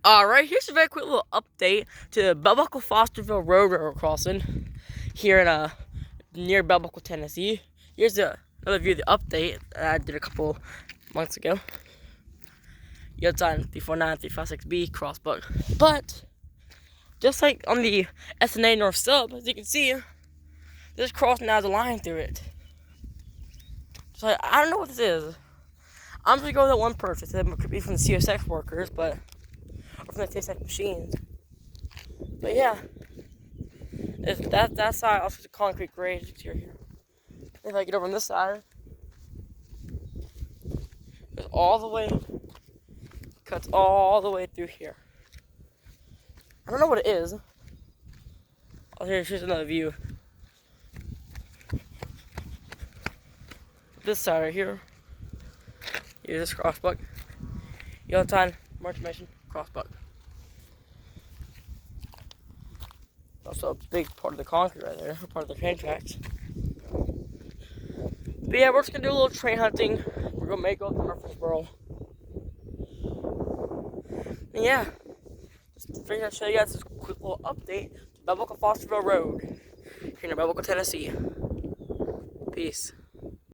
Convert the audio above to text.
Alright, here's a very quick little update to the Fosterville Road we're crossing here in near Buckle, Tennessee. Here's another view of the update that I did a couple months ago. Yield sign 349, 356B, crossbuck. But, just like on the SNA North Sub, as you can see, this cross now has a line through it. So I don't know what this is. I'm just going to go with that one purchase. It could be from the CSX workers, or from the CSX machines. But yeah, that side also the concrete grade here. If I get over on this side, goes all the way, cuts all the way through here. I don't know what it is. Oh, here's another view. This side right here. Here's this crossbuck. Yellow time, more information, crossbuck. Also a big part of the concrete right there, part of the train tracks. But yeah, we're just gonna do a little train hunting. We're gonna make it to Murfreesboro. And yeah, just figured I'd show you guys this quick little update to Fosterville Road here in Buckle, Tennessee. Peace.